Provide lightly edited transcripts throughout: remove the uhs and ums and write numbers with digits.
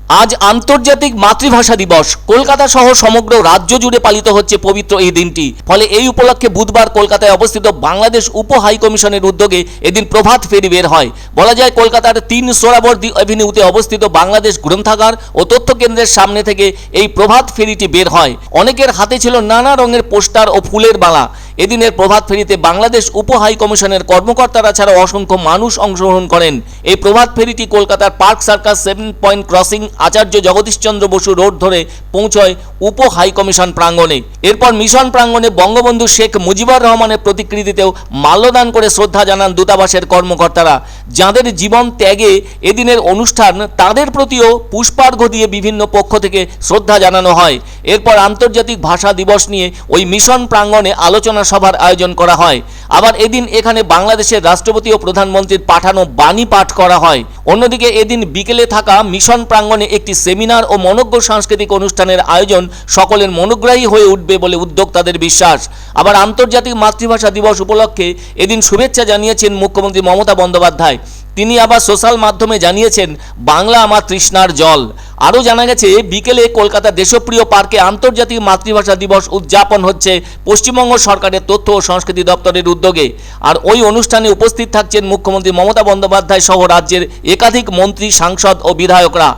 আজ আন্তর্জাতিক মাতৃভাষা দিবস। কলকাতা সহ সমগ্র রাজ্য জুড়ে পালিত হচ্ছে পবিত্র এই দিনটি। ফলে এই উপলক্ষে বুধবার কলকাতায় অবস্থিত বাংলাদেশ উপ হাই কমিশনের উদ্যোগে এদিন প্রভাত ফেরি বের হয়। বলা যায় কলকাতার ৩ সোহরাওয়ার্দী এভিনিউতে অবস্থিত বাংলাদেশ গ্রন্থাগার ও তথ্য কেন্দ্রের সামনে থেকে এই প্রভাত ফেরিটি বের হয়। অনেকের হাতে ছিল নানা রঙের পোস্টার ও ফুলের মালা। এদিনের প্রভাত ফেরিতে বাংলাদেশ উপ হাই কমিশনের কর্মকর্তারা ছাড়াও অসংখ্য মানুষ অংশগ্রহণ করেন। এই প্রভাত ফেরিটি কলকাতার পার্ক সার্কাস 7 পয়েন্ট ক্রসিং আচার্য জগদীশচন্দ্র বসু রোড ধরে পৌঁছয় উপ হাই কমিশন প্রাঙ্গণে। এরপর মিশন প্রাঙ্গণে বঙ্গবন্ধু শেখ মুজিবুর রহমানের প্রতিকৃতিতেও মাল্যদান করে শ্রদ্ধা জানান দূতাবাসের কর্মকর্তারা। যাদের জীবন ত্যাগে এদিনের অনুষ্ঠান, তাদের প্রতিও পুষ্পার্ঘ্য দিয়ে বিভিন্ন পক্ষ থেকে শ্রদ্ধা জানানো হয়। এরপর আন্তর্জাতিক ভাষা দিবস নিয়ে ওই মিশন প্রাঙ্গণে আলোচনা সভার আয়োজন করা হয়। আবার এদিন এখানে বাংলাদেশের রাষ্ট্রপতি ও প্রধানমন্ত্রীর পাঠানো বাণী পাঠ করা হয়। অন্যদিকে এদিন বিকেলে থাকা মিশন প্রাঙ্গণে একটি সেমিনার ও মনোজ্ঞ সাংস্কৃতিক অনুষ্ঠানের আয়োজন সকলের মনোগ্রাহী হয়ে উঠবে বলে উদ্যোক্তাদের বিশ্বাস। আবার আন্তর্জাতিক মাতৃভাষা দিবস উপলক্ষে এদিন শুভেচ্ছা জানিয়েছেন মুখ্যমন্ত্রী মমতা বন্দ্যোপাধ্যায়। তিনি আবার সোশ্যাল মাধ্যমে জানিয়েছেন, বাংলা আমার তৃষ্ণার জল। আরও জানা গেছে বিকেলে কলকাতা দেশপ্রিয় পার্কে আন্তর্জাতিক মাতৃভাষা দিবস উদযাপন হচ্ছে পশ্চিমবঙ্গ সরকারের তথ্য ও সংস্কৃতি দপ্তরের উদ্যোগে। আর ওই অনুষ্ঠানে উপস্থিত থাকছেন মুখ্যমন্ত্রী মমতা বন্দ্যোপাধ্যায় সহ রাজ্যের একাধিক মন্ত্রী, সাংসদ ও বিধায়করা।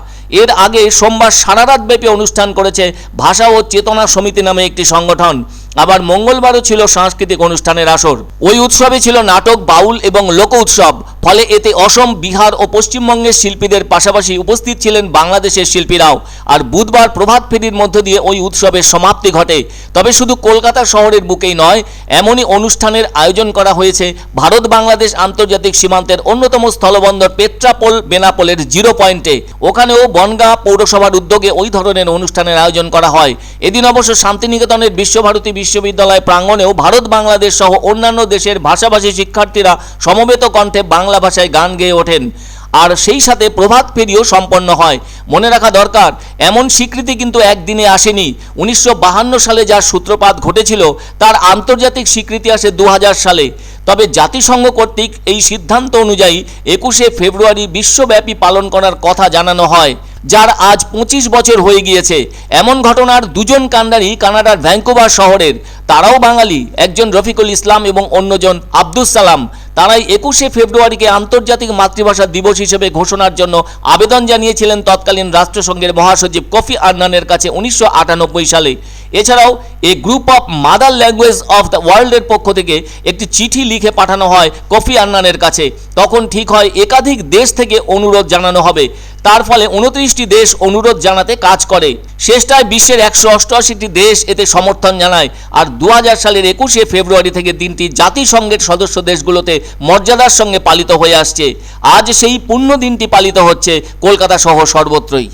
এর আগে সোমবার সারারাতব্যাপী অনুষ্ঠান করেছে ভাষা ও চেতনা সমিতি নামে একটি সংগঠন। আবার মঙ্গলবারও ছিল সাংস্কৃতিক অনুষ্ঠানের আসর। ওই উৎসবে ছিল নাটক, বাউল এবং লোক উৎসব। ফলে এতে অসম, বিহার ও পশ্চিমবঙ্গের শিল্পীদের পাশাপাশি উপস্থিত ছিলেন বাংলাদেশের শিল্পীরাও। আর বুধবার প্রভাত ফেরির মধ্য দিয়ে ওই উৎসবের সমাপ্তি ঘটে। তবে শুধু কলকাতা শহরের বুকেই নয়, এমনই অনুষ্ঠানের আয়োজন করা হয়েছে ভারত বাংলাদেশ আন্তর্জাতিক সীমান্তের অন্যতম স্থলবন্দর পেট্রাপোল বেনাপোলের 0 পয়েন্টে। ওখানেও বনগাঁ পৌরসভার উদ্যোগে ওই ধরনের অনুষ্ঠানের আয়োজন করা হয়। এদিন অবশ্য শান্তিনিকেতনের বিশ্বভারতী বিশ্ববিদ্যালয় প্রাঙ্গণেও ভারত বাংলাদেশ সহ অন্যান্য দেশের ভাষাভাষী শিক্ষার্থীরা সমবেত কণ্ঠে বাংলা ভাষায় গান গেয়ে ওঠেন। আর সেই সাথে প্রভাত ফেরিও সম্পন্ন হয়। মনে রাখা দরকার, এমন স্বীকৃতি কিন্তু একদিনে আসেনি। 1952 সালে যার সূত্রপাত ঘটেছিল, তার আন্তর্জাতিক স্বীকৃতি আসে 2000 সালে। তবে জাতিসংঘ কর্তৃক এই সিদ্ধান্ত অনুযায়ী 21শে ফেব্রুয়ারি বিশ্বব্যাপী পালন করার কথা জানানো হয়, যার আজ 25 বছর হয়ে গিয়েছে। এমন ঘটনার দুজন কাণ্ডারি কানাডার ভ্যাঙ্কুভার শহরের। তারাও বাঙালি, একজন রফিকুল ইসলাম এবং অন্যজন আব্দুস সালাম। তারাই 21শে ফেব্রুয়ারিকে আন্তর্জাতিক মাতৃভাষা দিবস হিসেবে ঘোষণার জন্য আবেদন জানিয়েছিলেন তৎকালীন রাষ্ট্রসংঘের মহাসচিব কোফি আন্নানের কাছে 1998 সালে। এছাড়াও a group of mother language of the ওয়ার্ল্ডের পক্ষ থেকে একটি চিঠি লিখে পাঠানো হয় কোফি আন্নানের কাছে। তখন ঠিক হয় একাধিক দেশ থেকে অনুরোধ জানানো হবে। তার ফলে 29টি দেশ অনুরোধ জানাতে কাজ করে। শেষটায় বিশ্বের 188টি দেশ এতে সমর্থন জানায়। আর 2000 সালের 21শে ফেব্রুয়ারি থেকে দিনটি জাতিসংঘের সদস্য দেশগুলোতে মর্যাদার সঙ্গে পালিত হয়ে আসছে। আজ সেই পুণ্য দিনটি পালিত হচ্ছে কলকাতা সহ সর্বত্রই।